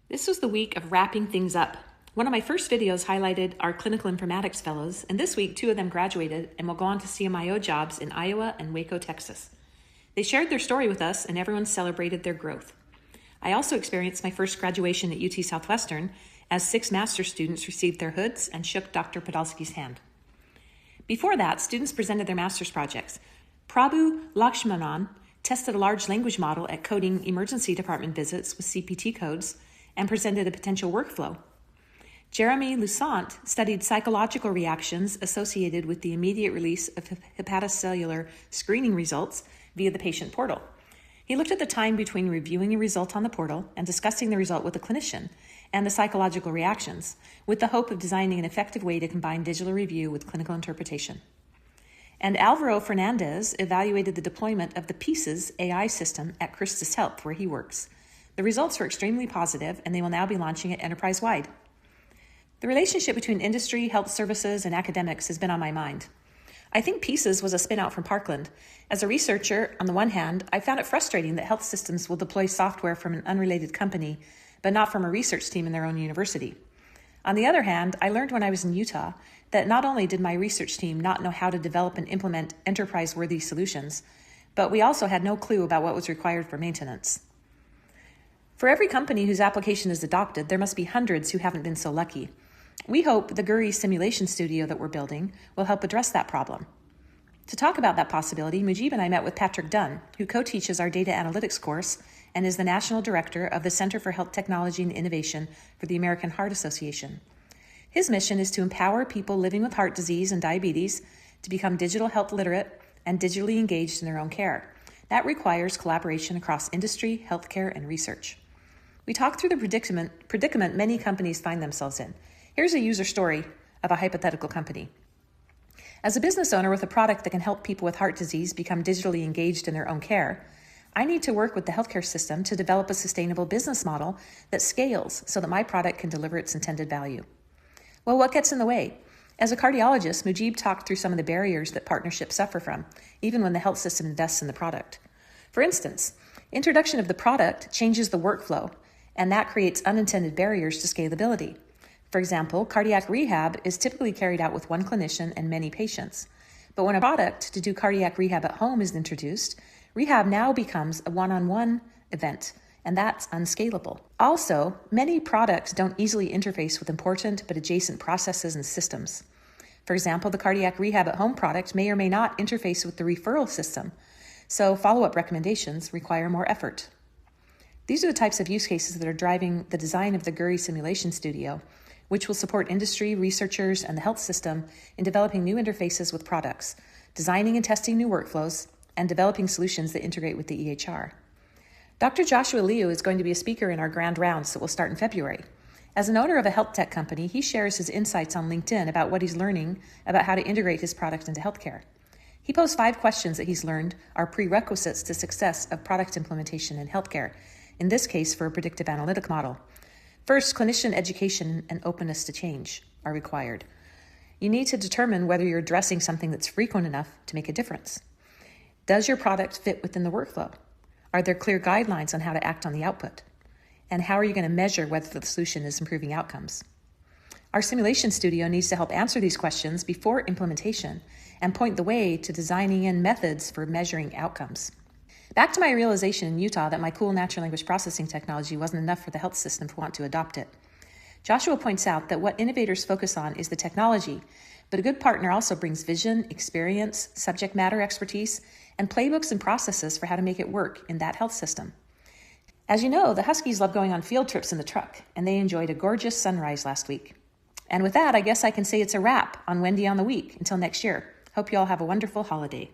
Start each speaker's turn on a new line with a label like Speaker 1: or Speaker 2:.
Speaker 1: This was the week of wrapping things up. One of my first videos highlighted our clinical informatics fellows, and this week 2 of them graduated and will go on to CMIO jobs in Iowa and Waco, Texas. They shared their story with us and everyone celebrated their growth. I also experienced my first graduation at UT Southwestern as 6 master's students received their hoods and shook Dr. Podolsky's hand. Before that, students presented their master's projects. Prabhu Lakshmanan tested a large language model at coding emergency department visits with CPT codes and presented a potential workflow. Jeremy Lusant studied psychological reactions associated with the immediate release of hepatocellular screening results via the patient portal. He looked at the time between reviewing a result on the portal and discussing the result with a clinician and the psychological reactions, with the hope of designing an effective way to combine digital review with clinical interpretation. And Alvaro Fernandez evaluated the deployment of the Pieces AI system at Christus Health, where he works. The results were extremely positive, and they will now be launching it enterprise-wide. The relationship between industry, health services, and academics has been on my mind. I think Pieces was a spin-out from Parkland. As a researcher, on the one hand, I found it frustrating that health systems will deploy software from an unrelated company, but not from a research team in their own university. On the other hand, I learned when I was in Utah that not only did my research team not know how to develop and implement enterprise-worthy solutions, but we also had no clue about what was required for maintenance. For every company whose application is adopted, there must be hundreds who haven't been so lucky. We hope the GURI simulation studio that we're building will help address that problem. To talk about that possibility, Mujib and I met with Patrick Dunn, who co-teaches our data analytics course and is the national director of the Center for Health Technology and Innovation for the American Heart Association. His mission is to empower people living with heart disease and diabetes to become digital health literate and digitally engaged in their own care. That requires collaboration across industry, healthcare, and research. We talk through the predicament many companies find themselves in. Here's a user story of a hypothetical company. As a business owner with a product that can help people with heart disease become digitally engaged in their own care, I need to work with the healthcare system to develop a sustainable business model that scales so that my product can deliver its intended value. Well, what gets in the way? As a cardiologist, Mujib talked through some of the barriers that partnerships suffer from, even when the health system invests in the product. For instance, introduction of the product changes the workflow, and that creates unintended barriers to scalability. For example, cardiac rehab is typically carried out with one clinician and many patients. But when a product to do cardiac rehab at home is introduced, rehab now becomes a one-on-one event, and that's unscalable. Also, many products don't easily interface with important but adjacent processes and systems. For example, the cardiac rehab at home product may or may not interface with the referral system, so follow-up recommendations require more effort. These are the types of use cases that are driving the design of the GURI simulation studio, which will support industry, researchers, and the health system in developing new interfaces with products, designing and testing new workflows, and developing solutions that integrate with the EHR. Dr. Joshua Liu is going to be a speaker in our grand rounds that will start in February. As an owner of a health tech company, he shares his insights on LinkedIn about what he's learning about how to integrate his product into healthcare. He posts 5 questions that he's learned are prerequisites to success of product implementation in healthcare, in this case for a predictive analytic model. First, clinician education and openness to change are required. You need to determine whether you're addressing something that's frequent enough to make a difference. Does your product fit within the workflow? Are there clear guidelines on how to act on the output? And how are you going to measure whether the solution is improving outcomes? Our simulation studio needs to help answer these questions before implementation and point the way to designing in methods for measuring outcomes. Back to my realization in Utah that my cool natural language processing technology wasn't enough for the health system to want to adopt it. Joshua points out that what innovators focus on is the technology, but a good partner also brings vision, experience, subject matter expertise, and playbooks and processes for how to make it work in that health system. As you know, the Huskies love going on field trips in the truck, and they enjoyed a gorgeous sunrise last week. And with that, I guess I can say it's a wrap on Wendy on the Week. Until next year, hope you all have a wonderful holiday.